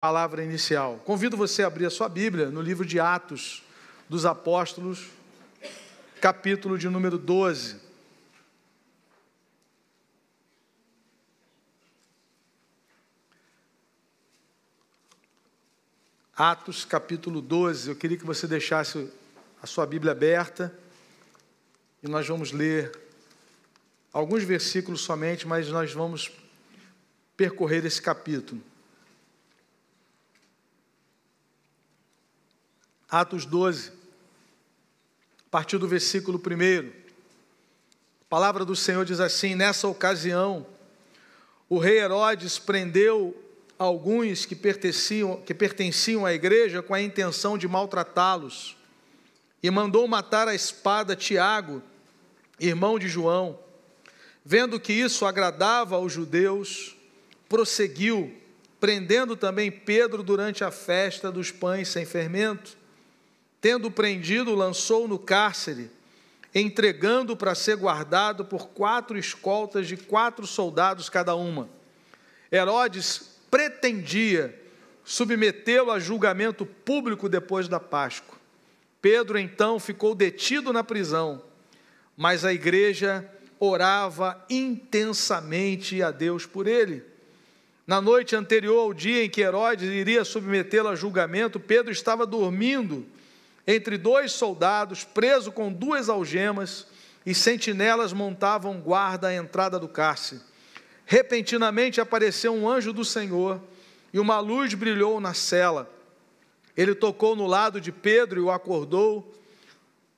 Palavra inicial. Convido você a abrir a sua Bíblia no livro de Atos dos Apóstolos, capítulo de número 12. Atos, capítulo 12. Eu queria que você deixasse a sua Bíblia aberta e nós vamos ler alguns versículos somente, mas nós vamos percorrer esse capítulo. Atos 12, a partir do versículo 1. A palavra do Senhor diz assim: nessa ocasião, o rei Herodes prendeu alguns que pertenciam à igreja com a intenção de maltratá-los, e mandou matar à espada Tiago, irmão de João. Vendo que isso agradava aos judeus, prosseguiu, prendendo também Pedro durante a festa dos pães sem fermento. Tendo prendido, lançou no cárcere, entregando para ser guardado por 4 escoltas de 4 soldados cada uma. Herodes pretendia submetê-lo a julgamento público depois da Páscoa. Pedro, então, ficou detido na prisão, mas a igreja orava intensamente a Deus por ele. Na noite anterior ao dia em que Herodes iria submetê-lo a julgamento, Pedro estava dormindo entre 2 soldados, preso com 2 algemas, e sentinelas montavam guarda à entrada do cárcere. Repentinamente apareceu um anjo do Senhor, e uma luz brilhou na cela. Ele tocou no lado de Pedro e o acordou.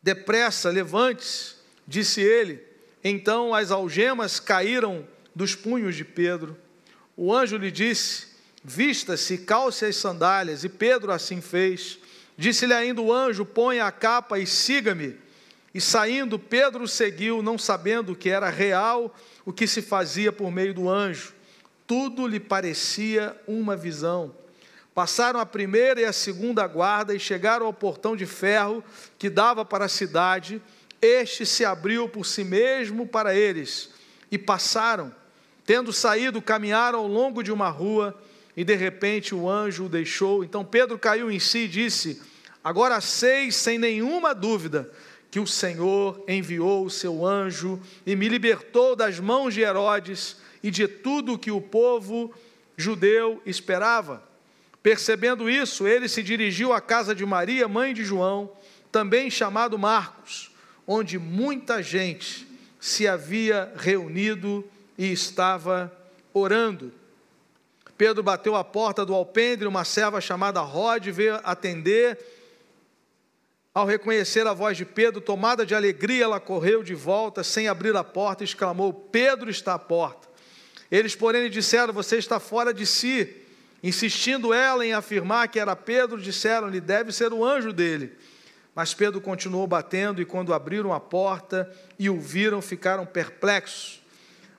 Depressa, levante-se, disse ele. Então as algemas caíram dos punhos de Pedro. O anjo lhe disse: vista-se, calce as sandálias, e Pedro assim fez. Disse-lhe ainda o anjo: ponha a capa e siga-me. E saindo, Pedro o seguiu, não sabendo que era real o que se fazia por meio do anjo. Tudo lhe parecia uma visão. Passaram a primeira e a segunda guarda e chegaram ao portão de ferro que dava para a cidade. Este se abriu por si mesmo para eles, e passaram. Tendo saído, caminharam ao longo de uma rua, e de repente o anjo o deixou. Então Pedro caiu em si e disse: agora sei sem nenhuma dúvida que o Senhor enviou o seu anjo e me libertou das mãos de Herodes e de tudo o que o povo judeu esperava. Percebendo isso, ele se dirigiu à casa de Maria, mãe de João, também chamado Marcos, onde muita gente se havia reunido e estava orando. Pedro bateu à porta do alpendre, uma serva chamada Rode veio atender. Ao reconhecer a voz de Pedro, tomada de alegria, ela correu de volta, sem abrir a porta, e exclamou: Pedro está à porta. Eles, porém, lhe disseram: você está fora de si. Insistindo ela em afirmar que era Pedro, disseram-lhe: deve ser o anjo dele. Mas Pedro continuou batendo, e quando abriram a porta e o viram, ficaram perplexos.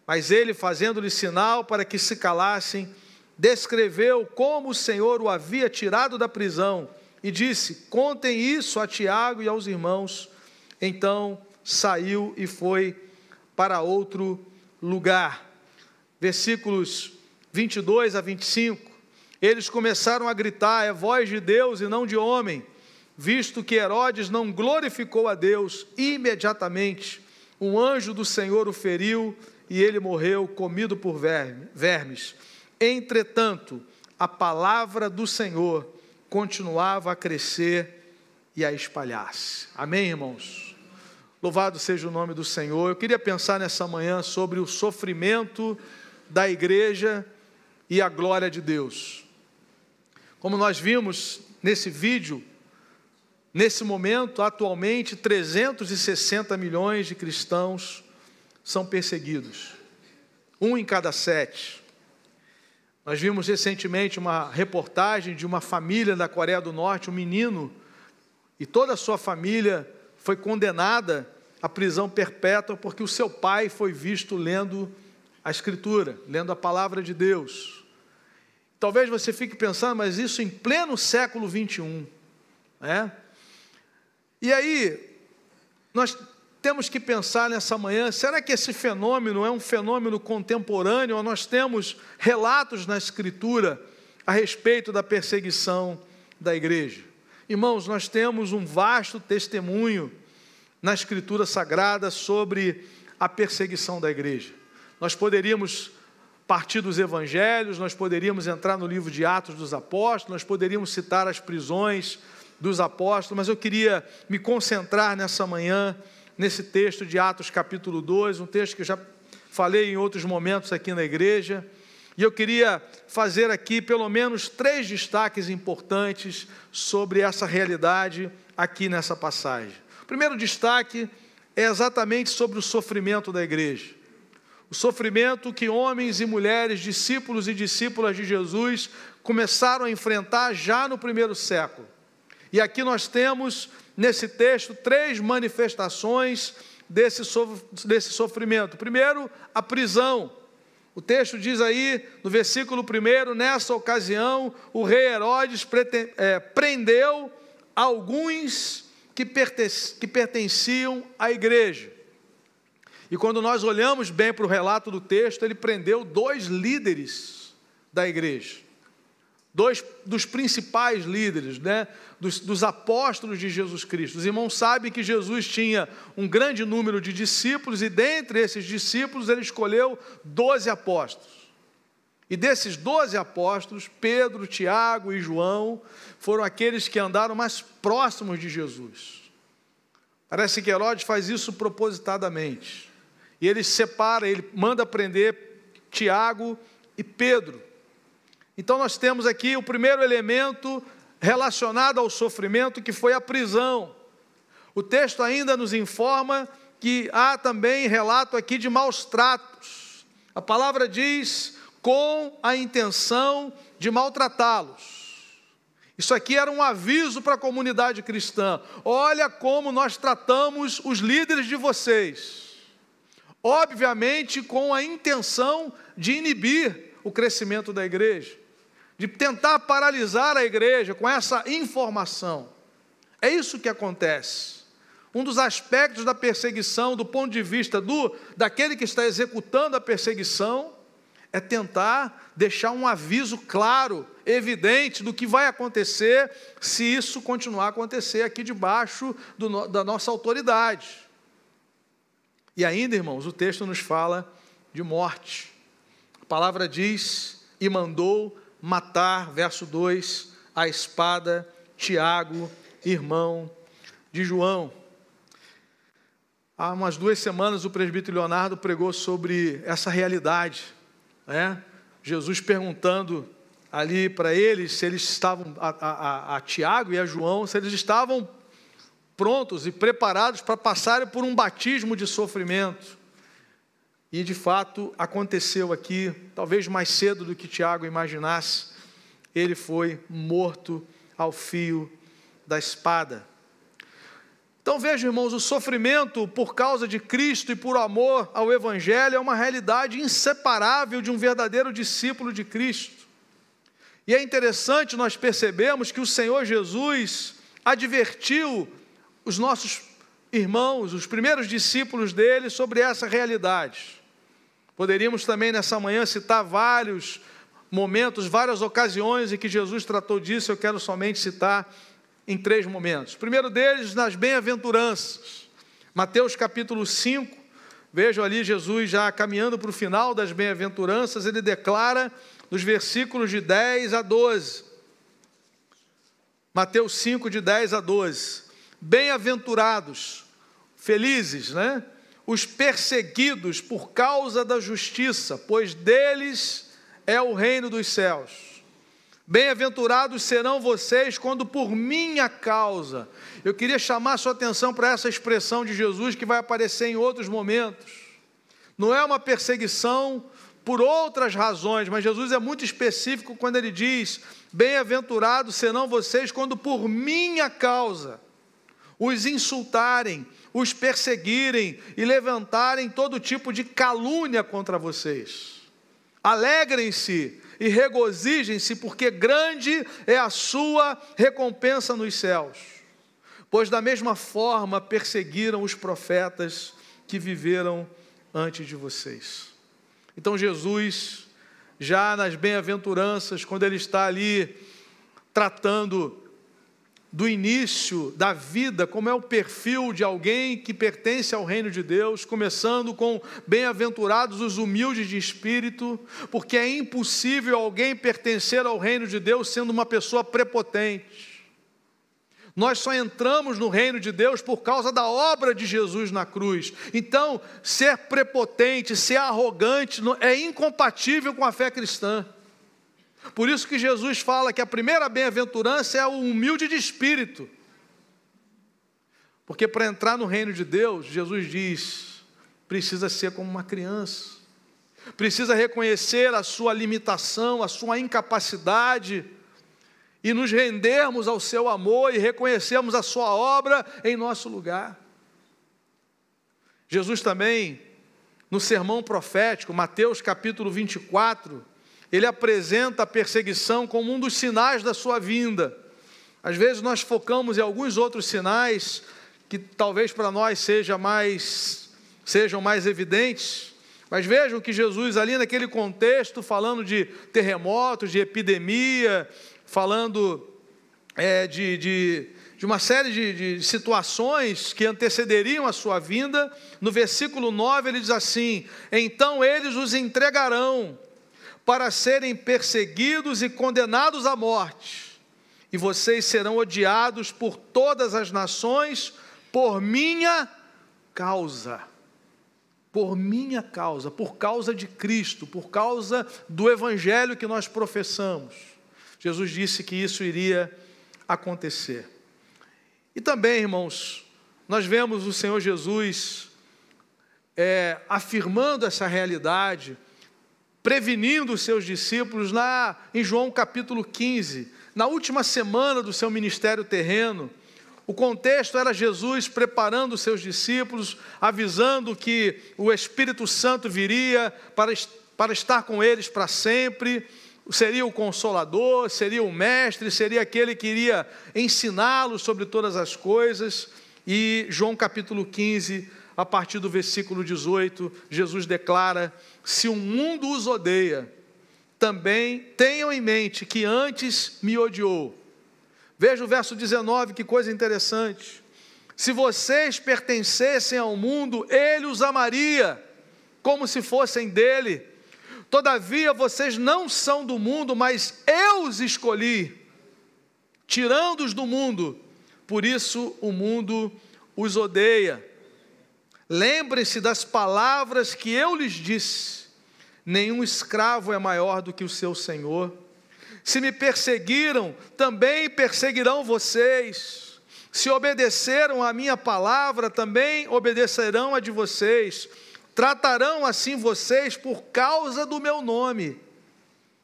Mas ele, fazendo-lhe sinal para que se calassem, descreveu como o Senhor o havia tirado da prisão e disse: contem isso a Tiago e aos irmãos. Então saiu e foi para outro lugar. Versículos 22 a 25. Eles começaram a gritar: é voz de Deus e não de homem. Visto que Herodes não glorificou a Deus, imediatamente um anjo do Senhor o feriu e ele morreu, comido por vermes. Entretanto, a palavra do Senhor continuava a crescer e a espalhar-se. Amém, irmãos? Louvado seja o nome do Senhor. Eu queria pensar nessa manhã sobre o sofrimento da igreja e a glória de Deus. Como nós vimos nesse vídeo, nesse momento, atualmente, 360 milhões de cristãos são perseguidos. 1 em cada 7. Nós vimos recentemente uma reportagem de uma família da Coreia do Norte, um menino, e toda a sua família foi condenada à prisão perpétua porque o seu pai foi visto lendo a Escritura, lendo a palavra de Deus. Talvez você fique pensando, mas isso em pleno século 21, né? E aí, nós temos que pensar nessa manhã, será que esse fenômeno é um fenômeno contemporâneo, ou nós temos relatos na Escritura a respeito da perseguição da igreja. Irmãos, nós temos um vasto testemunho na Escritura Sagrada sobre a perseguição da igreja. Nós poderíamos partir dos evangelhos, nós poderíamos entrar no livro de Atos dos Apóstolos, nós poderíamos citar as prisões dos apóstolos, mas eu queria me concentrar nessa manhã, nesse texto de Atos capítulo 2, um texto que eu já falei em outros momentos aqui na igreja, e eu queria fazer aqui pelo menos 3 destaques importantes sobre essa realidade aqui nessa passagem. O primeiro destaque é exatamente sobre o sofrimento da igreja. O sofrimento que homens e mulheres, discípulos e discípulas de Jesus, começaram a enfrentar já no primeiro século. E aqui nós temos, nesse texto, 3 manifestações desse sofrimento. Primeiro, a prisão. O texto diz aí, no versículo 1, nessa ocasião, o rei Herodes prendeu alguns que pertenciam à igreja. E quando nós olhamos bem para o relato do texto, ele prendeu 2 líderes da igreja. 2 dos principais líderes, né, dos apóstolos de Jesus Cristo. Os irmãos sabem que Jesus tinha um grande número de discípulos, e dentre esses discípulos ele escolheu 12 apóstolos. E desses 12 apóstolos, Pedro, Tiago e João foram aqueles que andaram mais próximos de Jesus. Parece que Herodes faz isso propositadamente. E ele separa, ele manda prender Tiago e Pedro. Então nós temos aqui o primeiro elemento relacionado ao sofrimento, que foi a prisão. O texto ainda nos informa que há também relato aqui de maus tratos. A palavra diz, com a intenção de maltratá-los. Isso aqui era um aviso para a comunidade cristã. Olha como nós tratamos os líderes de vocês. Obviamente com a intenção de inibir o crescimento da igreja, de tentar paralisar a igreja com essa informação. É isso que acontece. Um dos aspectos da perseguição, do ponto de vista daquele que está executando a perseguição, é tentar deixar um aviso claro, evidente, do que vai acontecer se isso continuar a acontecer aqui debaixo da nossa autoridade. E ainda, irmãos, o texto nos fala de morte. A palavra diz, e mandou matar, verso 2, a espada, Tiago, irmão de João. Há umas 2 semanas o presbítero Leonardo pregou sobre essa realidade, né? Jesus perguntando ali para eles, se eles estavam, a Tiago e a João, se eles estavam prontos e preparados para passarem por um batismo de sofrimento. E de fato aconteceu aqui, talvez mais cedo do que Tiago imaginasse, ele foi morto ao fio da espada. Então vejam, irmãos, o sofrimento por causa de Cristo e por amor ao Evangelho é uma realidade inseparável de um verdadeiro discípulo de Cristo. E é interessante nós percebemos que o Senhor Jesus advertiu os nossos irmãos, os primeiros discípulos dele, sobre essa realidade. Poderíamos também nessa manhã citar vários momentos, várias ocasiões em que Jesus tratou disso. Eu quero somente citar em 3 momentos. O primeiro deles, nas bem-aventuranças. Mateus capítulo 5, vejam ali Jesus já caminhando para o final das bem-aventuranças, ele declara nos versículos de 10 a 12. Mateus 5, de 10 a 12. Bem-aventurados, felizes, né? Os perseguidos por causa da justiça, pois deles é o reino dos céus. Bem-aventurados serão vocês quando por minha causa. Eu queria chamar a sua atenção para essa expressão de Jesus que vai aparecer em outros momentos. Não é uma perseguição por outras razões, mas Jesus é muito específico quando ele diz: bem-aventurados serão vocês quando por minha causa os insultarem, os perseguirem e levantarem todo tipo de calúnia contra vocês. Alegrem-se e regozijem-se, porque grande é a sua recompensa nos céus. Pois da mesma forma perseguiram os profetas que viveram antes de vocês. Então Jesus já nas bem-aventuranças, quando ele está ali tratando do início da vida, como é o perfil de alguém que pertence ao reino de Deus, começando com bem-aventurados os humildes de espírito, porque é impossível alguém pertencer ao reino de Deus sendo uma pessoa prepotente. Nós só entramos no reino de Deus por causa da obra de Jesus na cruz. Então, ser prepotente, ser arrogante, é incompatível com a fé cristã. Por isso que Jesus fala que a primeira bem-aventurança é o humilde de espírito. Porque para entrar no reino de Deus, Jesus diz, precisa ser como uma criança. Precisa reconhecer a sua limitação, a sua incapacidade, e nos rendermos ao seu amor e reconhecermos a sua obra em nosso lugar. Jesus também, no sermão profético, Mateus capítulo 24, ele apresenta a perseguição como um dos sinais da sua vinda. Às vezes nós focamos em alguns outros sinais que talvez para nós sejam mais evidentes, mas vejam que Jesus ali naquele contexto, falando de terremotos, de epidemia, falando de uma série de situações que antecederiam a sua vinda, no versículo 9 ele diz assim: então eles os entregarão para serem perseguidos e condenados à morte, e vocês serão odiados por todas as nações por minha causa. Por minha causa, por causa de Cristo, por causa do evangelho que nós professamos. Jesus disse que isso iria acontecer. E também, irmãos, nós vemos o Senhor Jesus afirmando essa realidade, prevenindo os seus discípulos em João capítulo 15, na última semana do seu ministério terreno. O contexto era Jesus preparando os seus discípulos, avisando que o Espírito Santo viria para estar com eles para sempre, seria o Consolador, seria o Mestre, seria aquele que iria ensiná-los sobre todas as coisas. E João capítulo 15, a partir do versículo 18, Jesus declara: se o mundo os odeia, também tenham em mente que antes me odiou. Veja o verso 19, que coisa interessante. Se vocês pertencessem ao mundo, ele os amaria, como se fossem dele. Todavia, vocês não são do mundo, mas eu os escolhi, tirando-os do mundo, por isso o mundo os odeia. Lembrem-se das palavras que eu lhes disse: nenhum escravo é maior do que o seu senhor. Se me perseguiram, também perseguirão vocês. Se obedeceram à minha palavra, também obedecerão a de vocês. Tratarão assim vocês por causa do meu nome,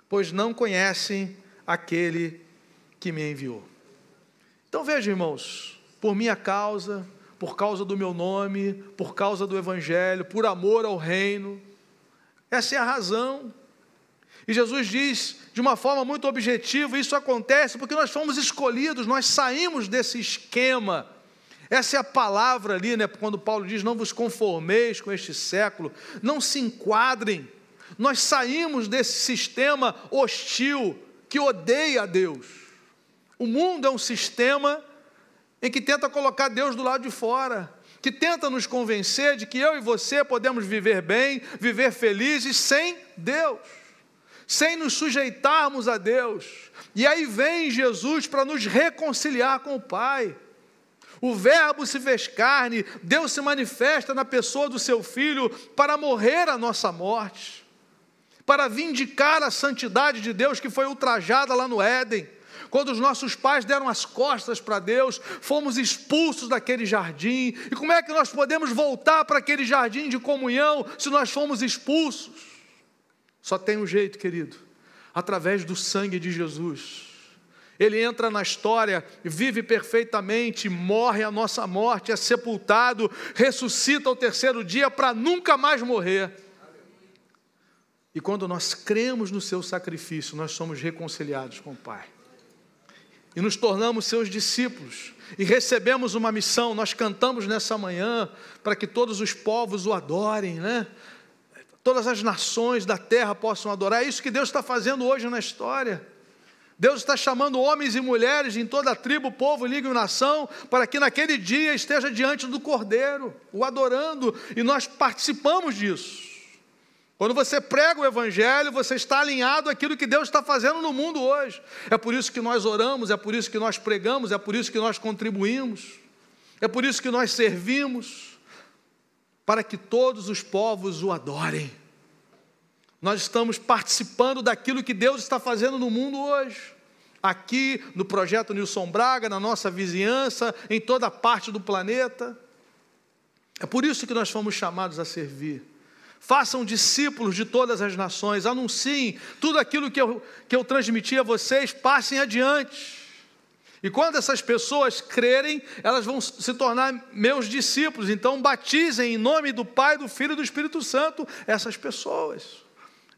pois não conhecem aquele que me enviou. Então vejam, irmãos, por minha causa, por causa do meu nome, por causa do evangelho, por amor ao reino, essa é a razão. E Jesus diz de uma forma muito objetiva, isso acontece porque nós fomos escolhidos, nós saímos desse esquema. Essa é a palavra ali, quando Paulo diz: não vos conformeis com este século, não se enquadrem. Nós saímos desse sistema hostil que odeia a Deus. O mundo é um sistema em que tenta colocar Deus do lado de fora, que tenta nos convencer de que eu e você podemos viver bem, viver felizes sem Deus, sem nos sujeitarmos a Deus. E aí vem Jesus para nos reconciliar com o Pai. O Verbo se fez carne, Deus se manifesta na pessoa do seu Filho para morrer a nossa morte, para vindicar a santidade de Deus que foi ultrajada lá no Éden. Quando os nossos pais deram as costas para Deus, fomos expulsos daquele jardim. E como é que nós podemos voltar para aquele jardim de comunhão se nós fomos expulsos? Só tem um jeito, querido: através do sangue de Jesus. Ele entra na história, vive perfeitamente, morre a nossa morte, é sepultado, ressuscita ao terceiro dia para nunca mais morrer. E quando nós cremos no seu sacrifício, nós somos reconciliados com o Pai. E nos tornamos seus discípulos. E recebemos uma missão. Nós cantamos nessa manhã para que todos os povos o adorem, todas as nações da terra possam adorar. É isso que Deus está fazendo hoje na história. Deus está chamando homens e mulheres em toda a tribo, povo, língua e nação, para que naquele dia esteja diante do Cordeiro, o adorando, e nós participamos disso. Quando você prega o Evangelho, você está alinhado àquilo que Deus está fazendo no mundo hoje. É por isso que nós oramos, é por isso que nós pregamos, é por isso que nós contribuímos, é por isso que nós servimos, para que todos os povos o adorem. Nós estamos participando daquilo que Deus está fazendo no mundo hoje. Aqui, no Projeto Nilson Braga, na nossa vizinhança, em toda parte do planeta. É por isso que nós fomos chamados a servir. Façam discípulos de todas as nações, anunciem tudo aquilo que eu transmiti a vocês, passem adiante. E quando essas pessoas crerem, elas vão se tornar meus discípulos. Então batizem em nome do Pai, do Filho e do Espírito Santo essas pessoas.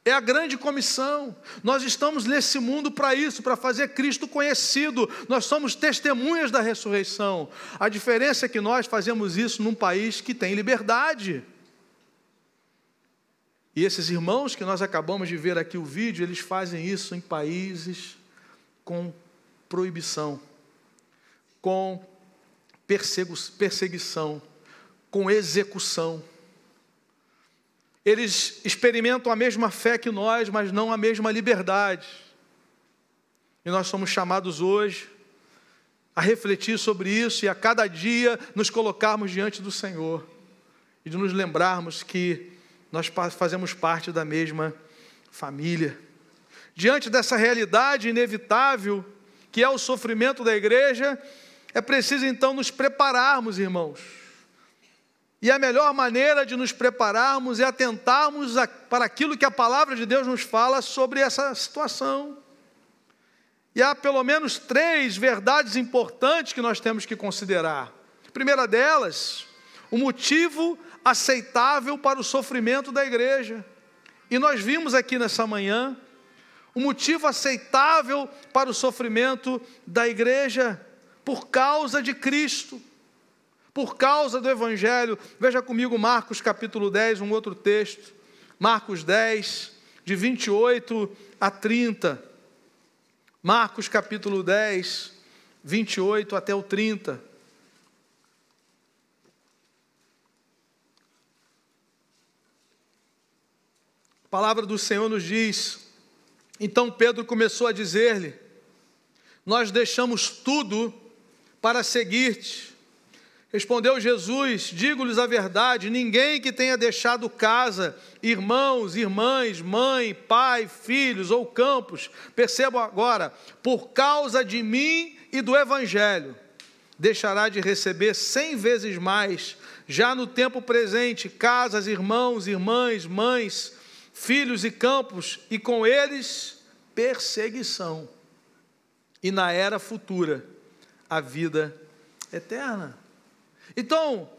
É a grande comissão. Nós estamos nesse mundo para isso, para fazer Cristo conhecido. Nós somos testemunhas da ressurreição. A diferença é que nós fazemos isso num país que tem liberdade. E esses irmãos que nós acabamos de ver aqui o vídeo, eles fazem isso em países com proibição, com perseguição, com execução. Eles experimentam a mesma fé que nós, mas não a mesma liberdade. E nós somos chamados hoje a refletir sobre isso e a cada dia nos colocarmos diante do Senhor e de nos lembrarmos que nós fazemos parte da mesma família. Diante dessa realidade inevitável, que é o sofrimento da igreja, é preciso então nos prepararmos, irmãos. E a melhor maneira de nos prepararmos é atentarmos para aquilo que a palavra de Deus nos fala sobre essa situação. E há pelo menos 3 verdades importantes que nós temos que considerar. A primeira delas, o motivo aceitável para o sofrimento da igreja. E nós vimos aqui nessa manhã o motivo aceitável para o sofrimento da igreja por causa de Cristo, por causa do Evangelho. Veja comigo Marcos capítulo 10, um outro texto. Marcos 10, de 28 a 30. Marcos capítulo 10, 28 até o 30. A palavra do Senhor nos diz: então Pedro começou a dizer-lhe: nós deixamos tudo para seguir-te. Respondeu Jesus: digo-lhes a verdade, ninguém que tenha deixado casa, irmãos, irmãs, mãe, pai, filhos ou campos, percebam agora, por causa de mim e do Evangelho, deixará de receber 100 vezes mais, já no tempo presente, casas, irmãos, irmãs, mães, filhos e campos, e com eles perseguição, e na era futura a vida eterna. Então,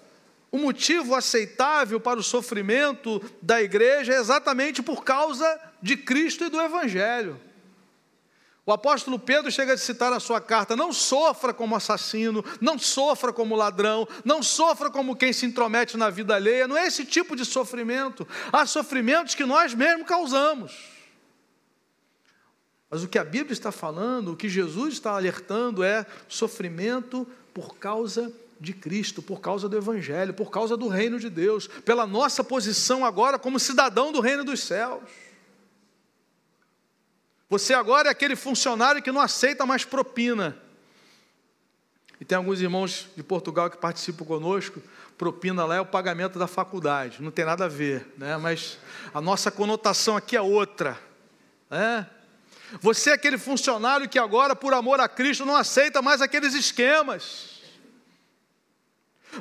o motivo aceitável para o sofrimento da igreja é exatamente por causa de Cristo e do Evangelho. O apóstolo Pedro chega a citar na sua carta: não sofra como assassino, não sofra como ladrão, não sofra como quem se intromete na vida alheia. Não é esse tipo de sofrimento. Há sofrimentos que nós mesmos causamos. Mas o que a Bíblia está falando, o que Jesus está alertando é sofrimento por causa de Cristo, por causa do Evangelho, por causa do reino de Deus, pela nossa posição agora como cidadão do reino dos céus. Você agora é aquele funcionário que não aceita mais propina. E tem alguns irmãos de Portugal que participam conosco. Propina lá é o pagamento da faculdade. Não tem nada a ver, né? Mas a nossa conotação aqui é outra, né? Você é aquele funcionário que agora, por amor a Cristo, não aceita mais aqueles esquemas.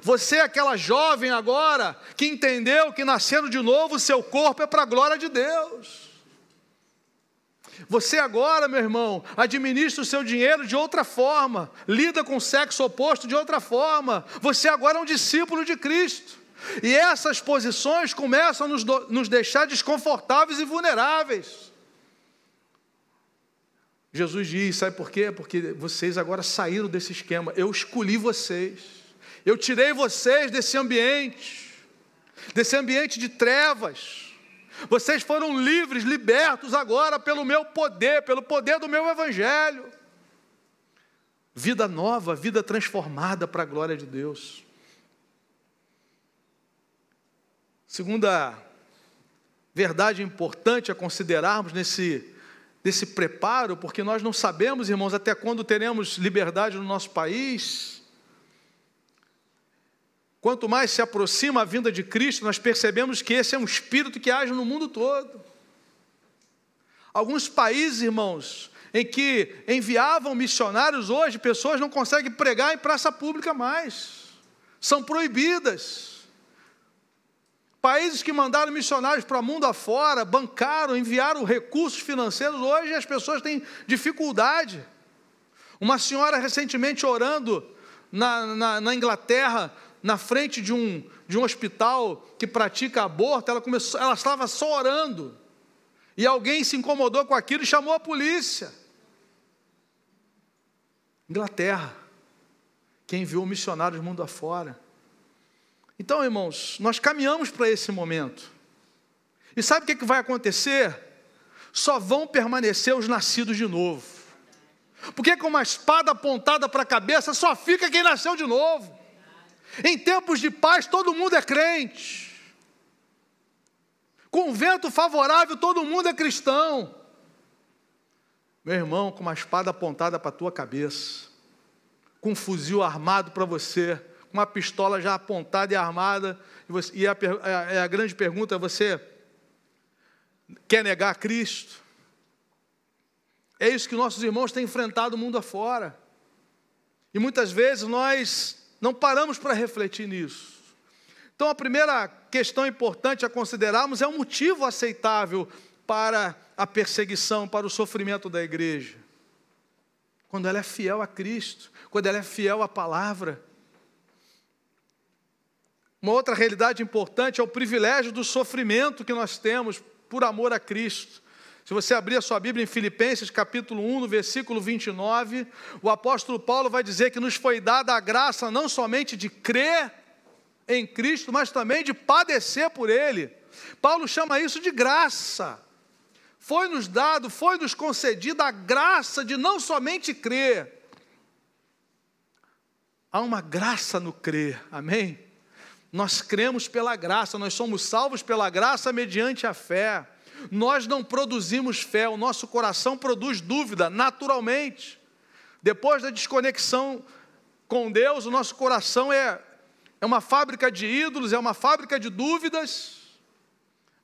Você é aquela jovem agora que entendeu que nascendo de novo, o seu corpo é para a glória de Deus. Você agora, meu irmão, administra o seu dinheiro de outra forma, lida com o sexo oposto de outra forma. Você agora é um discípulo de Cristo. E essas posições começam a nos deixar desconfortáveis e vulneráveis. Jesus diz, sabe por quê? Porque vocês agora saíram desse esquema. Eu escolhi vocês. Eu tirei vocês desse ambiente de trevas. Vocês foram livres, libertos agora pelo meu poder, pelo poder do meu evangelho. Vida nova, vida transformada para a glória de Deus. Segunda verdade importante a considerarmos nesse preparo, porque nós não sabemos, irmãos, até quando teremos liberdade no nosso país. Quanto mais se aproxima a vinda de Cristo, nós percebemos que esse é um espírito que age no mundo todo. Alguns países, irmãos, em que enviavam missionários, hoje pessoas não conseguem pregar em praça pública mais. São proibidas. Países que mandaram missionários para o mundo afora, bancaram, enviaram recursos financeiros, hoje as pessoas têm dificuldade. Uma senhora recentemente orando na Inglaterra, na frente de um hospital que pratica aborto, ela estava só orando, e alguém se incomodou com aquilo e chamou a polícia. Inglaterra, que enviou missionários mundo afora. Então, irmãos, nós caminhamos para esse momento, e sabe o que vai acontecer? Só vão permanecer os nascidos de novo, porque com uma espada apontada para a cabeça, só fica quem nasceu de novo. Em tempos de paz, todo mundo é crente. Com vento favorável, todo mundo é cristão. Meu irmão, com uma espada apontada para a tua cabeça, com um fuzil armado para você, com uma pistola já apontada e armada, e a grande pergunta é: você quer negar Cristo? É isso que nossos irmãos têm enfrentado o mundo afora. E muitas vezes nós não paramos para refletir nisso. Então, a primeira questão importante a considerarmos é um motivo aceitável para a perseguição, para o sofrimento da igreja. Quando ela é fiel a Cristo, quando ela é fiel à palavra. Uma outra realidade importante é o privilégio do sofrimento que nós temos por amor a Cristo. Se você abrir a sua Bíblia em Filipenses capítulo 1, no versículo 29, o apóstolo Paulo vai dizer que nos foi dada a graça não somente de crer em Cristo, mas também de padecer por Ele. Paulo chama isso de graça. Foi nos dado, foi nos concedida a graça de não somente crer. Há uma graça no crer, amém? Nós cremos pela graça, nós somos salvos pela graça mediante a fé. Nós não produzimos fé, o nosso coração produz dúvida, naturalmente. Depois da desconexão com Deus, o nosso coração é uma fábrica de ídolos, é uma fábrica de dúvidas.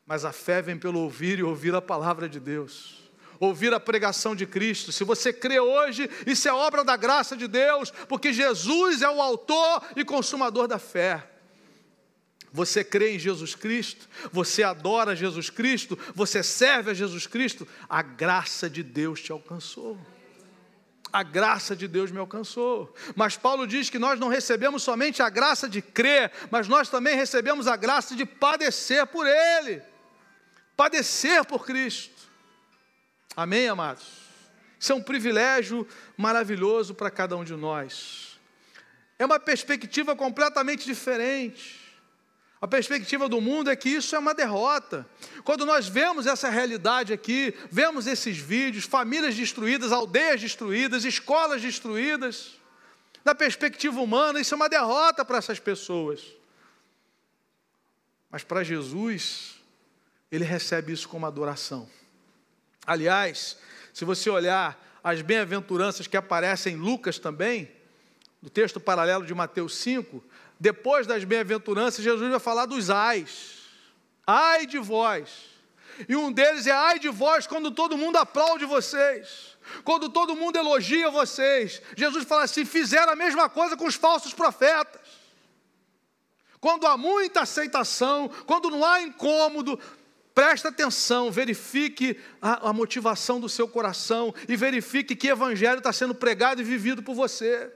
Mas a fé vem pelo ouvir e ouvir a palavra de Deus. Ouvir a pregação de Cristo. Se você crê hoje, isso é obra da graça de Deus, porque Jesus é o autor e consumador da fé. Você crê em Jesus Cristo, você adora Jesus Cristo, você serve a Jesus Cristo, a graça de Deus te alcançou. A graça de Deus me alcançou. Mas Paulo diz que nós não recebemos somente a graça de crer, mas nós também recebemos a graça de padecer por Ele. Padecer por Cristo. Amém, amados? Isso é um privilégio maravilhoso para cada um de nós. É uma perspectiva completamente diferente. A perspectiva do mundo é que isso é uma derrota. Quando nós vemos essa realidade aqui, vemos esses vídeos, famílias destruídas, aldeias destruídas, escolas destruídas, na perspectiva humana, isso é uma derrota para essas pessoas. Mas para Jesus, Ele recebe isso como adoração. Aliás, se você olhar as bem-aventuranças que aparecem em Lucas também, no texto paralelo de Mateus 5, depois das bem-aventuranças, Jesus vai falar dos ais. Ai de vós. E um deles é: ai de vós quando todo mundo aplaude vocês, quando todo mundo elogia vocês. Jesus fala assim: fizeram a mesma coisa com os falsos profetas. Quando há muita aceitação, quando não há incômodo, presta atenção, verifique a motivação do seu coração e verifique que evangelho está sendo pregado e vivido por você.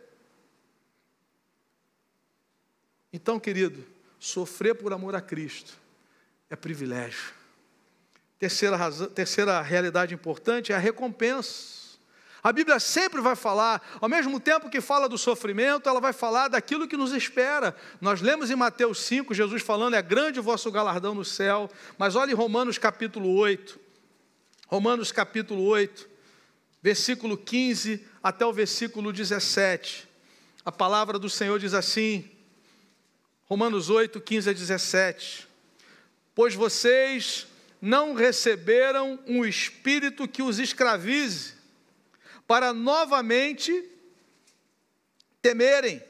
Então, querido, sofrer por amor a Cristo é privilégio. Terceira realidade importante é a recompensa. A Bíblia sempre vai falar, ao mesmo tempo que fala do sofrimento, ela vai falar daquilo que nos espera. Nós lemos em Mateus 5, Jesus falando, é grande o vosso galardão no céu, mas olhe Romanos capítulo 8, versículo 15 até o versículo 17. A palavra do Senhor diz assim, Romanos 8, 15 a 17. Pois vocês não receberam um espírito que os escravize, para novamente temerem,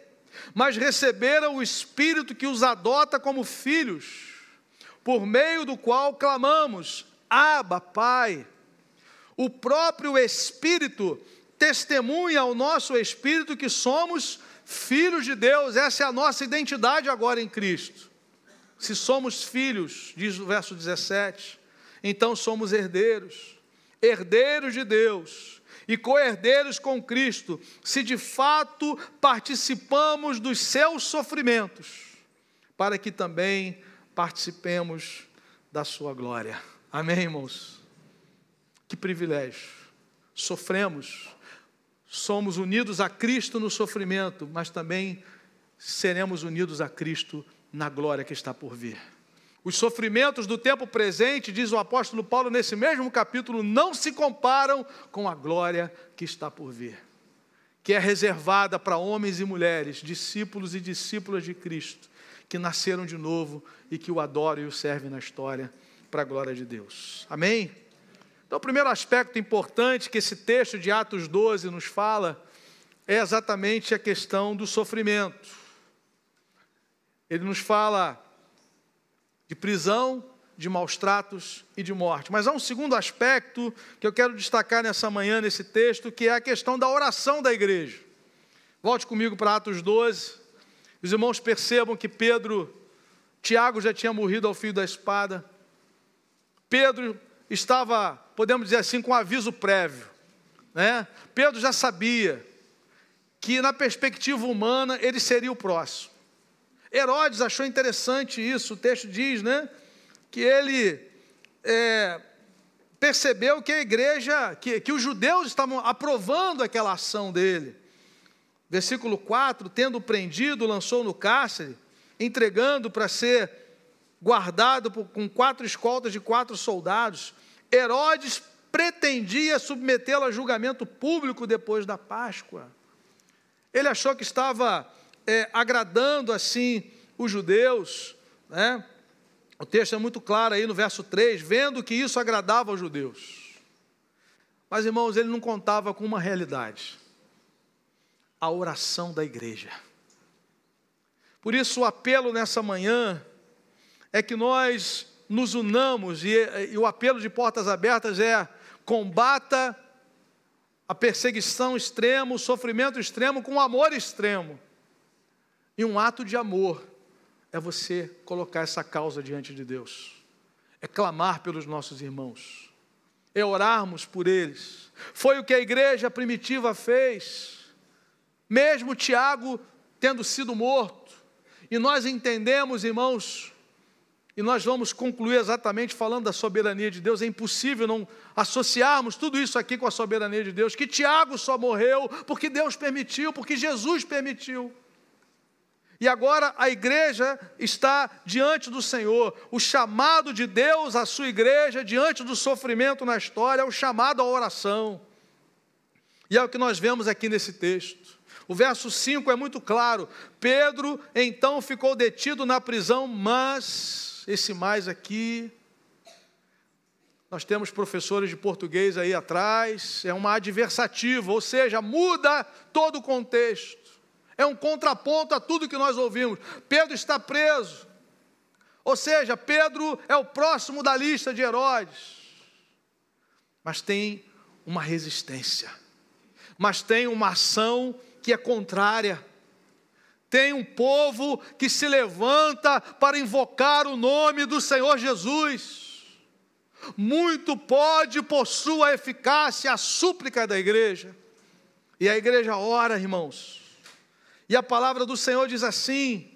mas receberam o Espírito que os adota como filhos, por meio do qual clamamos, Abba, Pai. O próprio Espírito testemunha ao nosso Espírito que somos filhos de Deus. Essa é a nossa identidade agora em Cristo. Se somos filhos, diz o verso 17, então somos herdeiros, herdeiros de Deus, e co-herdeiros com Cristo, se de fato participamos dos seus sofrimentos, para que também participemos da sua glória. Amém, irmãos? Que privilégio. Sofremos, somos unidos a Cristo no sofrimento, mas também seremos unidos a Cristo na glória que está por vir. Os sofrimentos do tempo presente, diz o apóstolo Paulo nesse mesmo capítulo, não se comparam com a glória que está por vir, que é reservada para homens e mulheres, discípulos e discípulas de Cristo, que nasceram de novo e que o adoram e o servem na história para a glória de Deus. Amém? Então, o primeiro aspecto importante que esse texto de Atos 12 nos fala é exatamente a questão do sofrimento. Ele nos fala de prisão, de maus tratos e de morte. Mas há um segundo aspecto que eu quero destacar nessa manhã, nesse texto, que é a questão da oração da igreja. Volte comigo para Atos 12. Os irmãos percebam que Tiago já tinha morrido ao fio da espada. Pedro estava, podemos dizer assim, com aviso prévio, né? Pedro já sabia que na perspectiva humana ele seria o próximo. Herodes achou interessante isso, o texto diz, né, que ele percebeu que a igreja, que os judeus estavam aprovando aquela ação dele. Versículo 4, tendo prendido, lançou no cárcere, entregando para ser guardado com 4 escoltas de 4 soldados. Herodes pretendia submetê-lo a julgamento público depois da Páscoa. Ele achou que estava agradando assim os judeus, né? O texto é muito claro aí no verso 3, vendo que isso agradava aos judeus. Mas, irmãos, ele não contava com uma realidade: a oração da igreja. Por isso o apelo nessa manhã é que nós nos unamos, e o apelo de portas abertas é: combata a perseguição extrema, o sofrimento extremo com amor extremo. E um ato de amor é você colocar essa causa diante de Deus, é clamar pelos nossos irmãos, é orarmos por eles. Foi o que a igreja primitiva fez, mesmo Tiago tendo sido morto. E nós entendemos, irmãos, e nós vamos concluir exatamente falando da soberania de Deus. É impossível não associarmos tudo isso aqui com a soberania de Deus, que Tiago só morreu porque Deus permitiu, porque Jesus permitiu. E agora a igreja está diante do Senhor. O chamado de Deus à sua igreja, diante do sofrimento na história, é o chamado à oração. E é o que nós vemos aqui nesse texto. O verso 5 é muito claro. Pedro, então, ficou detido na prisão, mas, esse mais aqui, nós temos professores de português aí atrás, é uma adversativa, ou seja, muda todo o contexto. É um contraponto a tudo que nós ouvimos. Pedro está preso. Ou seja, Pedro é o próximo da lista de Herodes. Mas tem uma resistência. Mas tem uma ação que é contrária. Tem um povo que se levanta para invocar o nome do Senhor Jesus. Muito pode por sua eficácia a súplica da igreja. E a igreja ora, irmãos. E a palavra do Senhor diz assim: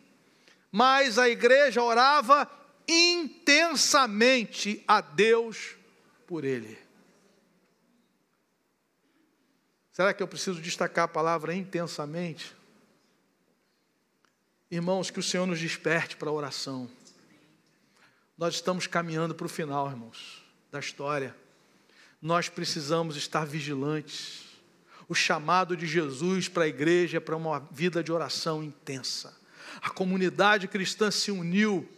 mas a igreja orava intensamente a Deus por ele. Será que eu preciso destacar a palavra intensamente? Irmãos, que o Senhor nos desperte para a oração. Nós estamos caminhando para o final, irmãos, da história. Nós precisamos estar vigilantes. O chamado de Jesus para a igreja é para uma vida de oração intensa. A comunidade cristã se uniu,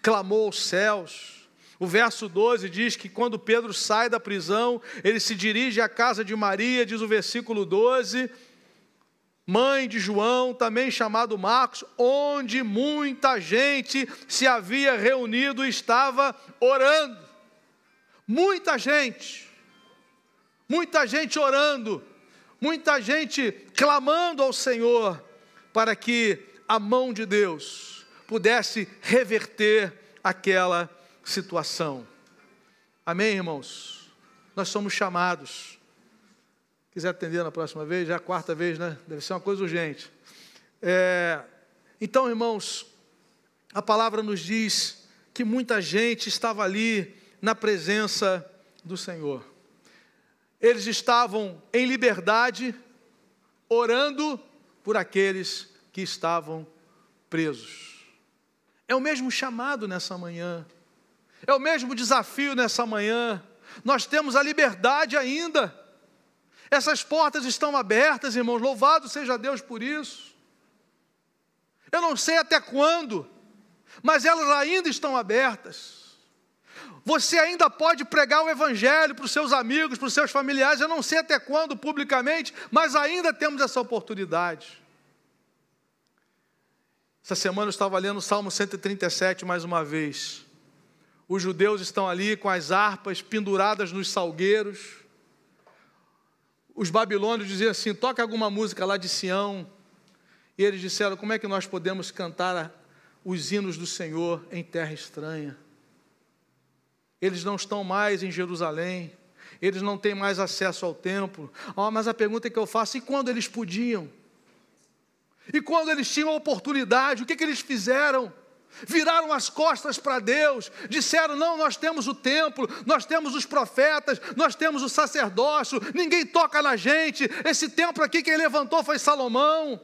clamou aos céus. O verso 12 diz que quando Pedro sai da prisão, ele se dirige à casa de Maria, diz o versículo 12, mãe de João, também chamado Marcos, onde muita gente se havia reunido e estava orando. Muita gente orando, muita gente clamando ao Senhor para que a mão de Deus pudesse reverter aquela situação. Amém, irmãos? Nós somos chamados. Quiser atender na próxima vez, já é a quarta vez, né? Deve ser uma coisa urgente. Então, irmãos, a palavra nos diz que muita gente estava ali na presença do Senhor. Eles estavam em liberdade, orando por aqueles que estavam presos. É o mesmo chamado nessa manhã. É o mesmo desafio nessa manhã. Nós temos a liberdade ainda. Essas portas estão abertas, irmãos. Louvado seja Deus por isso. Eu não sei até quando, mas elas ainda estão abertas. Você ainda pode pregar o evangelho para os seus amigos, para os seus familiares. Eu não sei até quando publicamente, mas ainda temos essa oportunidade. Essa semana eu estava lendo o Salmo 137 mais uma vez. Os judeus estão ali com as harpas penduradas nos salgueiros. Os babilônios diziam assim, toca alguma música lá de Sião. E eles disseram, como é que nós podemos cantar os hinos do Senhor em terra estranha? Eles não estão mais em Jerusalém. Eles não têm mais acesso ao templo. Mas a pergunta que eu faço, e quando eles podiam? E quando eles tinham a oportunidade, o que eles fizeram? Viraram as costas para Deus, disseram, não, nós temos o templo, nós temos os profetas, nós temos o sacerdócio, ninguém toca na gente, esse templo aqui quem levantou foi Salomão,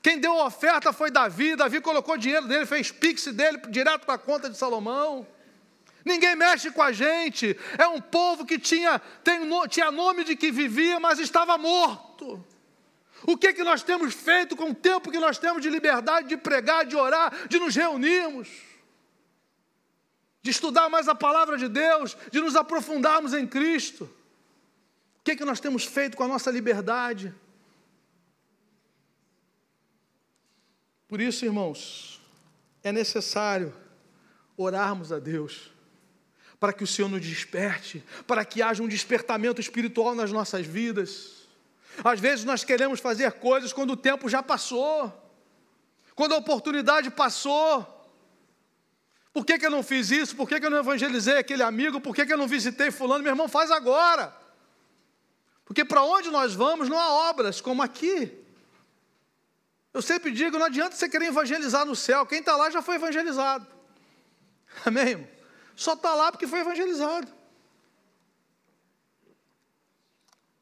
quem deu a oferta foi Davi, Davi colocou dinheiro dele, fez pix dele direto para a conta de Salomão, ninguém mexe com a gente, é um povo que tinha nome de que vivia, mas estava morto. O que nós temos feito com o tempo que nós temos de liberdade, de pregar, de orar, de nos reunirmos, de estudar mais a palavra de Deus, de nos aprofundarmos em Cristo? O que nós temos feito com a nossa liberdade? Por isso, irmãos, é necessário orarmos a Deus, para que o Senhor nos desperte, para que haja um despertamento espiritual nas nossas vidas. Às vezes nós queremos fazer coisas quando o tempo já passou, quando a oportunidade passou. Por que eu não fiz isso? Por que eu não evangelizei aquele amigo? Por que eu não visitei fulano? Meu irmão, faz agora. Porque para onde nós vamos não há obras como aqui. Eu sempre digo, não adianta você querer evangelizar no céu. Quem está lá já foi evangelizado. Amém, irmão? Só está lá porque foi evangelizado.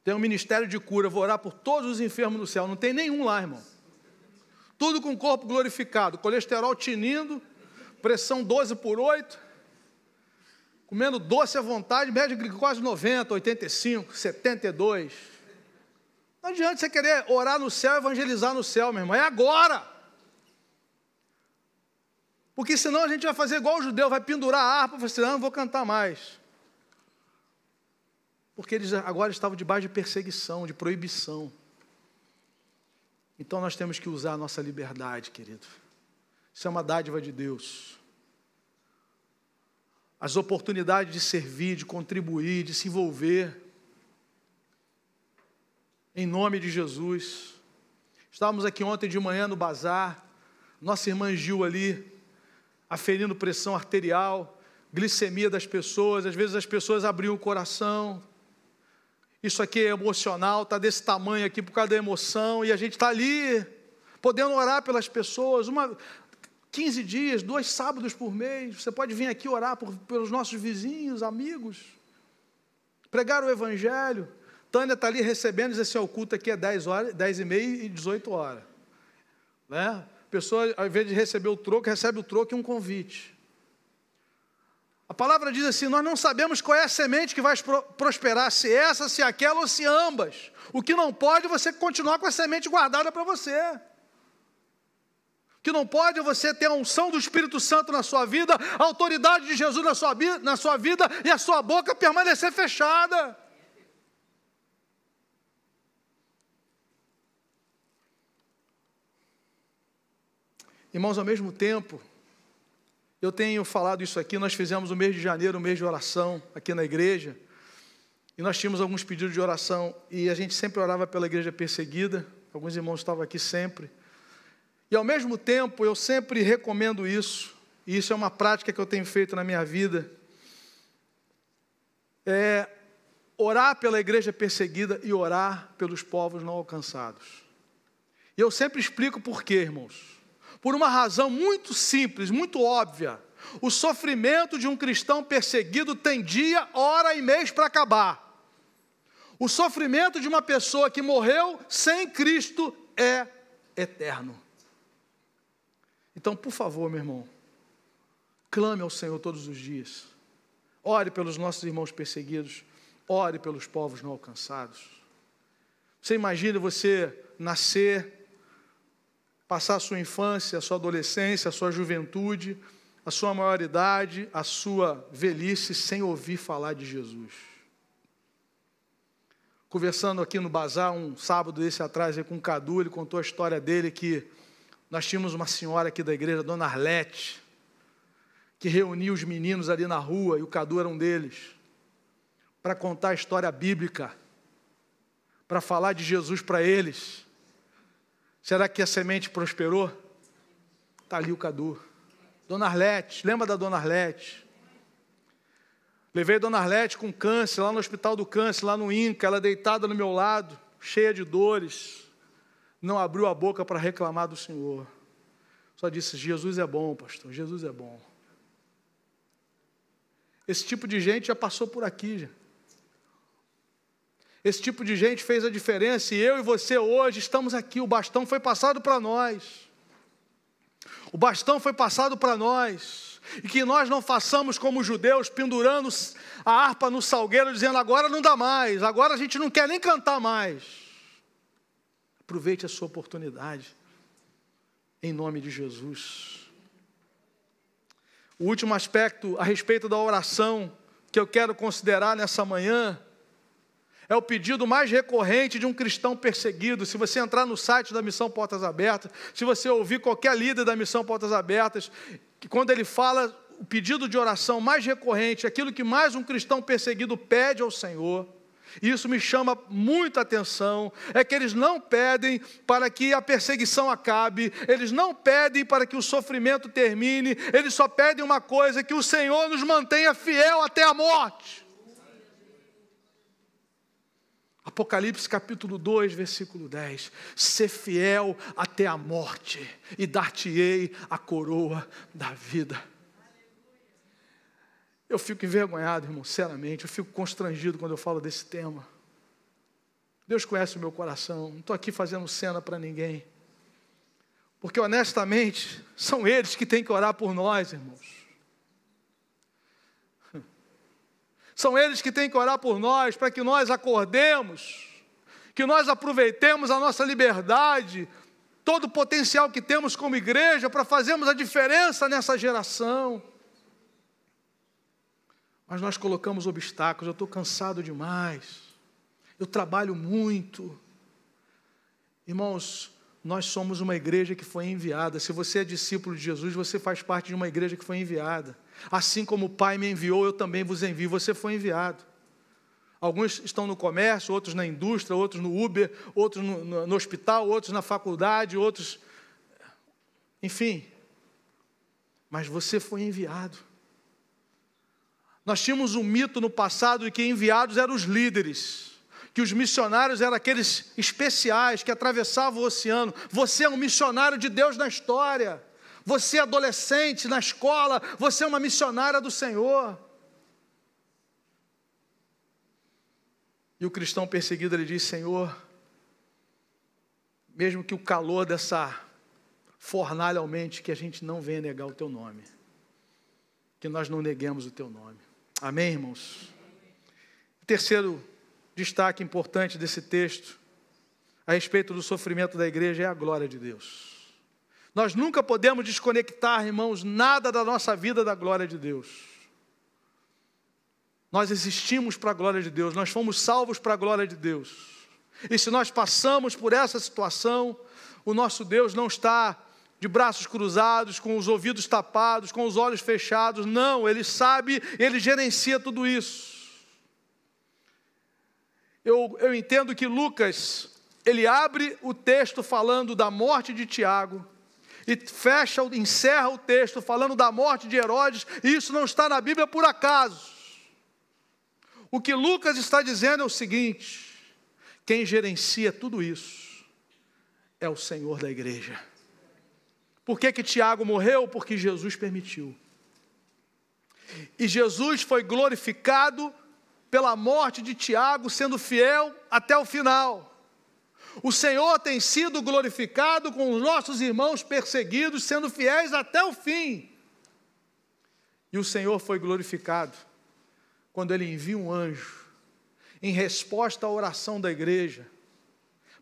Tem um ministério de cura, vou orar por todos os enfermos no céu. Não tem nenhum lá, irmão. Tudo com o corpo glorificado, colesterol tinindo, pressão 12/8, comendo doce à vontade, média de glicose 90, 85, 72. Não adianta você querer orar no céu, evangelizar no céu, meu irmão. É agora. Porque senão a gente vai fazer igual o judeu, vai pendurar a harpa e vai dizer, não vou cantar mais. Porque eles agora estavam debaixo de perseguição, de proibição. Então nós temos que usar a nossa liberdade, querido. Isso é uma dádiva de Deus. As oportunidades de servir, de contribuir, de se envolver. Em nome de Jesus. Estávamos aqui ontem de manhã no bazar. Nossa irmã Gil ali, aferindo pressão arterial, glicemia das pessoas. Às vezes as pessoas abriam o coração. Isso aqui é emocional, está desse tamanho aqui por causa da emoção, e a gente está ali, podendo orar pelas pessoas, 15 dias, 2 sábados por mês, você pode vir aqui orar pelos nossos vizinhos, amigos, pregar o evangelho, Tânia está ali recebendo, diz assim, o culto aqui é 10 horas, 10h30 e 18 horas. Né? A pessoa, ao invés de receber o troco, recebe o troco e um convite. A palavra diz assim, nós não sabemos qual é a semente que vai prosperar, se essa, se aquela ou se ambas. O que não pode é você continuar com a semente guardada para você. O que não pode é você ter a unção do Espírito Santo na sua vida, a autoridade de Jesus na sua vida e a sua boca permanecer fechada. Irmãos, ao mesmo tempo, eu tenho falado isso aqui, nós fizemos o mês de janeiro, um mês de oração aqui na igreja, e nós tínhamos alguns pedidos de oração, e a gente sempre orava pela igreja perseguida, alguns irmãos estavam aqui sempre, e ao mesmo tempo eu sempre recomendo isso, e isso é uma prática que eu tenho feito na minha vida, é orar pela igreja perseguida e orar pelos povos não alcançados. E eu sempre explico por quê, irmãos. Por uma razão muito simples, muito óbvia. O sofrimento de um cristão perseguido tem dia, hora e mês para acabar. O sofrimento de uma pessoa que morreu sem Cristo é eterno. Então, por favor, meu irmão, clame ao Senhor todos os dias. Ore pelos nossos irmãos perseguidos. Ore pelos povos não alcançados. Você imagina você nascer, passar a sua infância, a sua adolescência, a sua juventude, a sua maioridade, a sua velhice, sem ouvir falar de Jesus. Conversando aqui no bazar, um sábado desse atrás, com o Cadu, ele contou a história dele, que nós tínhamos uma senhora aqui da igreja, Dona Arlete, que reunia os meninos ali na rua, e o Cadu era um deles, para contar a história bíblica, para falar de Jesus para eles. Será que a semente prosperou? Está ali o Cadu. Dona Arlete, lembra da Dona Arlete? Levei a Dona Arlete com câncer, lá no Hospital do Câncer, lá no INCA, ela deitada no meu lado, cheia de dores, não abriu a boca para reclamar do Senhor. Só disse, Jesus é bom, pastor, Jesus é bom. Esse tipo de gente já passou por aqui, já. Esse tipo de gente fez a diferença, e eu e você hoje estamos aqui, o bastão foi passado para nós. O bastão foi passado para nós, e que nós não façamos como os judeus, pendurando a harpa no salgueiro, dizendo, agora não dá mais, agora a gente não quer nem cantar mais. Aproveite a sua oportunidade, em nome de Jesus. O último aspecto a respeito da oração, que eu quero considerar nessa manhã, é o pedido mais recorrente de um cristão perseguido. Se você entrar no site da Missão Portas Abertas, se você ouvir qualquer líder da Missão Portas Abertas, que quando ele fala o pedido de oração mais recorrente, aquilo que mais um cristão perseguido pede ao Senhor, e isso me chama muita atenção, é que eles não pedem para que a perseguição acabe, eles não pedem para que o sofrimento termine, eles só pedem uma coisa, que o Senhor nos mantenha fiel até a morte. Apocalipse capítulo 2, versículo 10. Ser fiel até a morte, e dar-te-ei a coroa da vida. Eu fico envergonhado, irmão, sinceramente, eu fico constrangido quando eu falo desse tema. Deus conhece o meu coração, não estou aqui fazendo cena para ninguém. Porque honestamente, são eles que têm que orar por nós, irmãos. São eles que têm que orar por nós, para que nós acordemos, que nós aproveitemos a nossa liberdade, todo o potencial que temos como igreja, para fazermos a diferença nessa geração. Mas nós colocamos obstáculos, eu estou cansado demais, eu trabalho muito. Irmãos, nós somos uma igreja que foi enviada. Se você é discípulo de Jesus, você faz parte de uma igreja que foi enviada. Assim como o Pai me enviou, eu também vos envio. Você foi enviado. Alguns estão no comércio, outros na indústria, outros no Uber, outros no hospital, outros na faculdade, outros... Enfim. Mas você foi enviado. Nós tínhamos um mito no passado de que enviados eram os líderes, que os missionários eram aqueles especiais que atravessavam o oceano. Você é um missionário de Deus na história. Você é adolescente na escola, você é uma missionária do Senhor. E o cristão perseguido, ele diz: Senhor, mesmo que o calor dessa fornalha aumente, que a gente não venha negar o teu nome, que nós não neguemos o teu nome. Amém, irmãos? Terceiro destaque importante desse texto, a respeito do sofrimento da igreja, é a glória de Deus. Nós nunca podemos desconectar, irmãos, nada da nossa vida da glória de Deus. Nós existimos para a glória de Deus, nós fomos salvos para a glória de Deus. E se nós passamos por essa situação, o nosso Deus não está de braços cruzados, com os ouvidos tapados, com os olhos fechados. Não, Ele sabe, Ele gerencia tudo isso. Eu entendo que Lucas, ele abre o texto falando da morte de Tiago, e encerra o texto falando da morte de Herodes, e isso não está na Bíblia por acaso. O que Lucas está dizendo é o seguinte: quem gerencia tudo isso é o Senhor da igreja. Por que Tiago morreu? Porque Jesus permitiu. E Jesus foi glorificado pela morte de Tiago, sendo fiel até o final. O Senhor tem sido glorificado com os nossos irmãos perseguidos, sendo fiéis até o fim. E o Senhor foi glorificado quando Ele envia um anjo, em resposta à oração da igreja,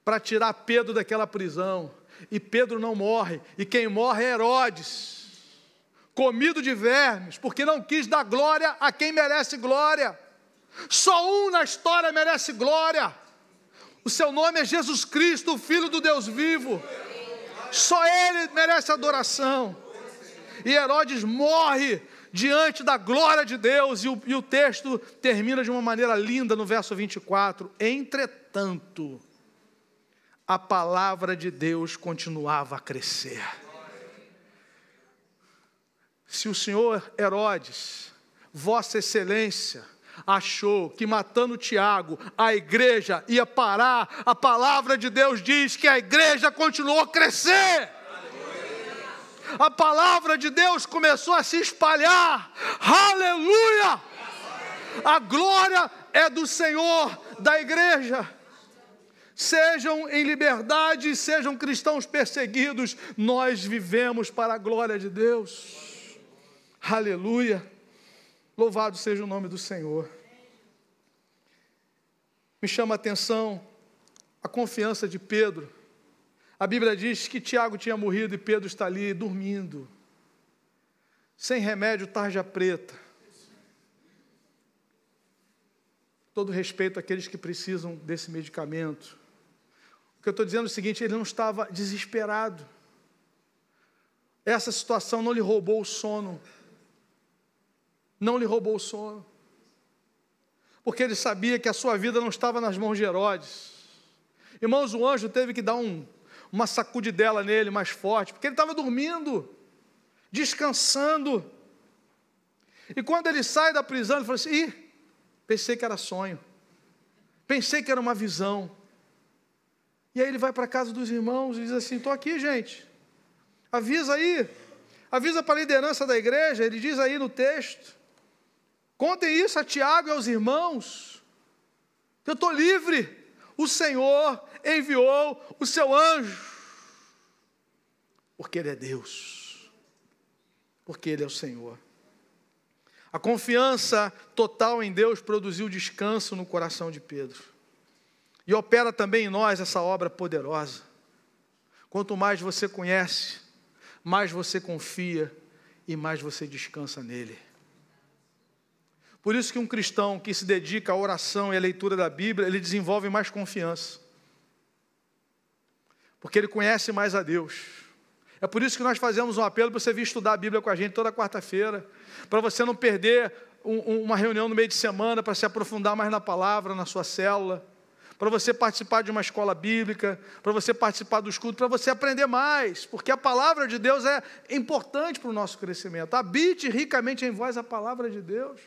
para tirar Pedro daquela prisão. E Pedro não morre, e quem morre é Herodes, comido de vermes, porque não quis dar glória a quem merece glória. Só um na história merece glória. O seu nome é Jesus Cristo, o Filho do Deus vivo. Só Ele merece adoração. E Herodes morre diante da glória de Deus, e o texto termina de uma maneira linda no verso 24. Entretanto, a palavra de Deus continuava a crescer. Se o senhor Herodes, Vossa Excelência, achou que matando Tiago, a igreja ia parar, a palavra de Deus diz que a igreja continuou a crescer. A palavra de Deus começou a se espalhar. Aleluia! A glória é do Senhor da igreja. Sejam em liberdade, sejam cristãos perseguidos, nós vivemos para a glória de Deus. Aleluia! Louvado seja o nome do Senhor. Me chama a atenção a confiança de Pedro. A Bíblia diz que Tiago tinha morrido e Pedro está ali dormindo, sem remédio, tarja preta. Todo respeito àqueles que precisam desse medicamento. O que eu estou dizendo é o seguinte: ele não estava desesperado. Essa situação não lhe roubou o sono. Não lhe roubou o sono. Porque ele sabia que a sua vida não estava nas mãos de Herodes. Irmãos, o anjo teve que dar uma sacudidela nele mais forte, porque ele estava dormindo, descansando. E quando ele sai da prisão, ele falou assim: pensei que era sonho, pensei que era uma visão. E aí ele vai para a casa dos irmãos e diz assim: estou aqui, gente, avisa aí, avisa para a liderança da igreja. Ele diz aí no texto: contem isso a Tiago e aos irmãos, que eu estou livre. O Senhor enviou o seu anjo, porque Ele é Deus, porque Ele é o Senhor. A confiança total em Deus produziu descanso no coração de Pedro, e opera também em nós essa obra poderosa. Quanto mais você conhece, mais você confia e mais você descansa nele. Por isso que um cristão que se dedica à oração e à leitura da Bíblia, ele desenvolve mais confiança, porque ele conhece mais a Deus. É por isso que nós fazemos um apelo para você vir estudar a Bíblia com a gente toda quarta-feira, para você não perder uma reunião no meio de semana, para se aprofundar mais na palavra, na sua célula, para você participar de uma escola bíblica, para você participar dos cultos, para você aprender mais, porque a palavra de Deus é importante para o nosso crescimento. Habite ricamente em vós a palavra de Deus.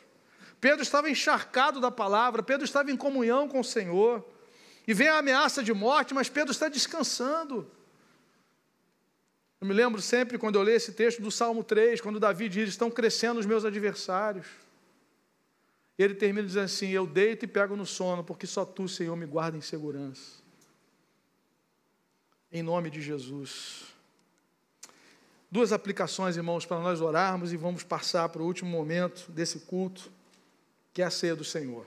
Pedro estava encharcado da palavra, Pedro estava em comunhão com o Senhor, e vem a ameaça de morte, mas Pedro está descansando. Eu me lembro sempre, quando eu leio esse texto do Salmo 3, quando Davi diz: estão crescendo os meus adversários. Ele termina dizendo assim: eu deito e pego no sono, porque só tu, Senhor, me guarda em segurança. Em nome de Jesus. Duas aplicações, irmãos, para nós orarmos e vamos passar para o último momento desse culto, que é a ceia do Senhor.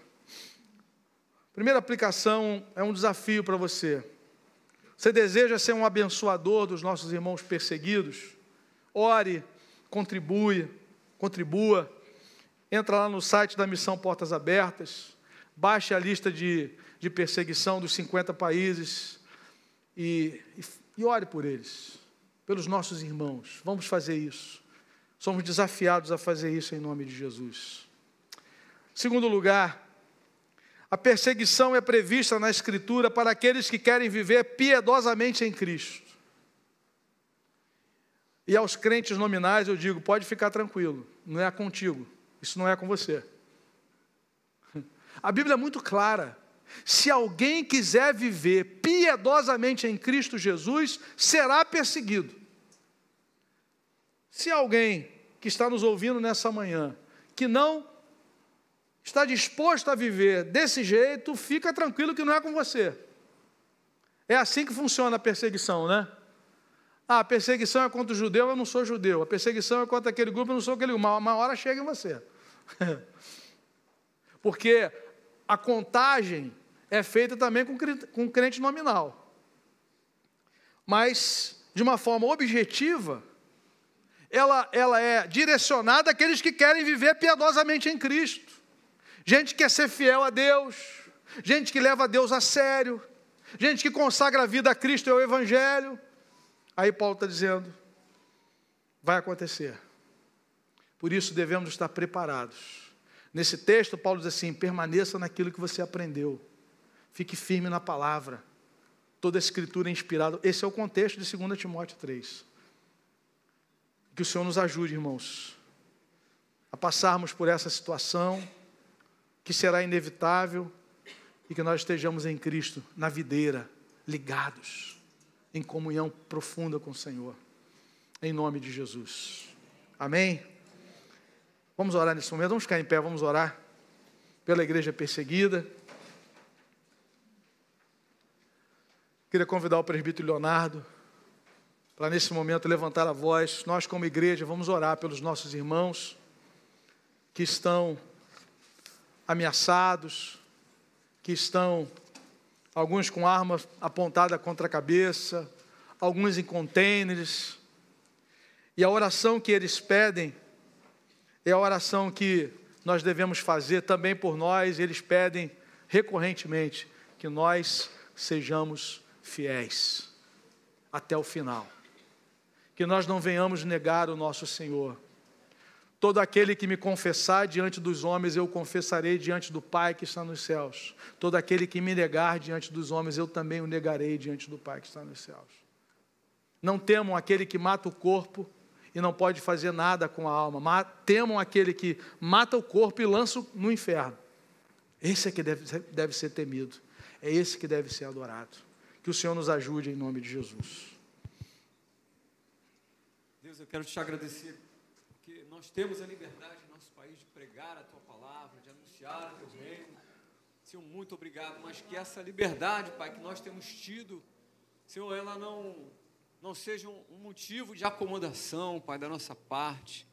Primeira aplicação é um desafio para você. Você deseja ser um abençoador dos nossos irmãos perseguidos? Ore, contribua. Entra lá no site da Missão Portas Abertas, baixe a lista de perseguição dos 50 países e ore por eles, pelos nossos irmãos. Vamos fazer isso. Somos desafiados a fazer isso em nome de Jesus. Segundo lugar, a perseguição é prevista na Escritura para aqueles que querem viver piedosamente em Cristo. E aos crentes nominais eu digo: pode ficar tranquilo, não é contigo. Isso não é com você. A Bíblia é muito clara. Se alguém quiser viver piedosamente em Cristo Jesus, será perseguido. Se alguém que está nos ouvindo nessa manhã, que não está disposto a viver desse jeito, fica tranquilo que não é com você. É assim que funciona a perseguição, né? A perseguição é contra o judeu, eu não sou judeu. A perseguição é contra aquele grupo, eu não sou aquele grupo. Uma hora chega em você. Porque a contagem é feita também com crente nominal. Mas, de uma forma objetiva, ela é direcionada àqueles que querem viver piedosamente em Cristo. Gente que quer ser fiel a Deus, gente que leva a Deus a sério, gente que consagra a vida a Cristo e ao Evangelho. Aí Paulo está dizendo: vai acontecer. Por isso devemos estar preparados. Nesse texto, Paulo diz assim: permaneça naquilo que você aprendeu. Fique firme na palavra. Toda a Escritura é inspirada. Esse é o contexto de 2 Timóteo 3. Que o Senhor nos ajude, irmãos, a passarmos por essa situação, que será inevitável, e que nós estejamos em Cristo, na videira, ligados, em comunhão profunda com o Senhor, em nome de Jesus. Amém? Vamos orar nesse momento, vamos ficar em pé, vamos orar pela igreja perseguida. Queria convidar o presbítero Leonardo para nesse momento levantar a voz. Nós como igreja vamos orar pelos nossos irmãos que estão ameaçados, que estão, alguns com armas apontadas contra a cabeça, alguns em contêineres. E a oração que eles pedem é a oração que nós devemos fazer também por nós. Eles pedem recorrentemente que nós sejamos fiéis até o final. Que nós não venhamos negar o nosso Senhor. Todo aquele que me confessar diante dos homens, eu confessarei diante do Pai que está nos céus. Todo aquele que me negar diante dos homens, eu também o negarei diante do Pai que está nos céus. Não temam aquele que mata o corpo e não pode fazer nada com a alma. Temam aquele que mata o corpo e lança no inferno. Esse é que deve ser temido. É esse que deve ser adorado. Que o Senhor nos ajude em nome de Jesus. Deus, eu quero te agradecer, porque nós temos a liberdade no nosso país de pregar a Tua palavra, de anunciar o Teu reino. Senhor, muito obrigado, mas que essa liberdade, Pai, que nós temos tido, Senhor, ela não seja um motivo de acomodação, Pai, da nossa parte.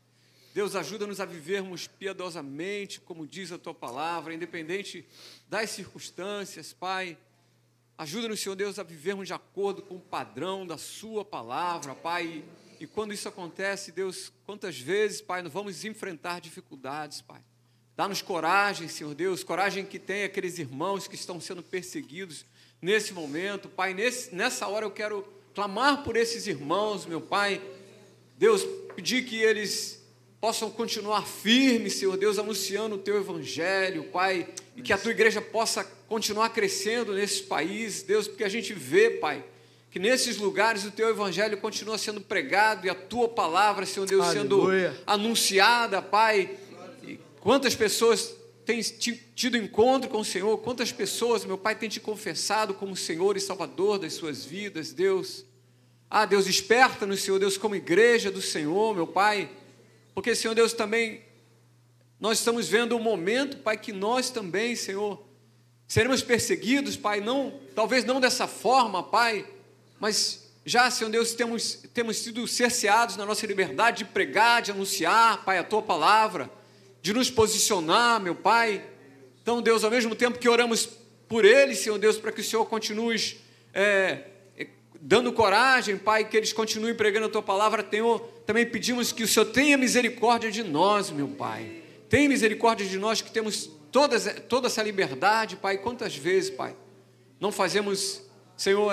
Deus, ajuda-nos a vivermos piedosamente, como diz a Tua palavra, independente das circunstâncias, Pai. Ajuda-nos, Senhor Deus, a vivermos de acordo com o padrão da Sua palavra, Pai. E quando isso acontece, Deus, quantas vezes, Pai, nós vamos enfrentar dificuldades, Pai. Dá-nos coragem, Senhor Deus, coragem que tem aqueles irmãos que estão sendo perseguidos nesse momento, Pai. Nessa hora eu quero clamar por esses irmãos, meu Pai. Deus, pedir que eles possam continuar firmes, Senhor Deus, anunciando o Teu Evangelho, Pai, e que a Tua igreja possa continuar crescendo nesses países, Deus, porque a gente vê, Pai, que nesses lugares o Teu Evangelho continua sendo pregado e a Tua palavra, Senhor Deus, Aleluia, sendo anunciada, Pai. E quantas pessoas têm tido encontro com o Senhor, quantas pessoas, meu Pai, têm Te confessado como Senhor e Salvador das suas vidas, Deus. Deus, desperta-nos, Senhor Deus, como igreja do Senhor, meu Pai, porque, Senhor Deus, também Nós estamos vendo um momento, Pai, que nós também, Senhor, seremos perseguidos, Pai, talvez não dessa forma, Pai, mas já, Senhor Deus, temos sido cerceados na nossa liberdade de pregar, de anunciar, Pai, a Tua palavra, de nos posicionar, meu Pai. Então, Deus, ao mesmo tempo que oramos por eles, Senhor Deus, para que o Senhor continue dando coragem, Pai, que eles continuem pregando a Tua palavra, Senhor, também pedimos que o Senhor tenha misericórdia de nós, meu Pai. Tenha misericórdia de nós que temos toda essa liberdade, Pai. Quantas vezes, Pai, não fazemos, Senhor,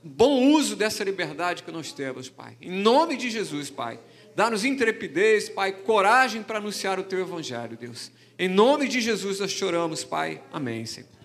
bom uso dessa liberdade que nós temos, Pai. Em nome de Jesus, Pai, dá-nos intrepidez, Pai, coragem para anunciar o Teu Evangelho, Deus. Em nome de Jesus nós choramos, Pai. Amém, Senhor.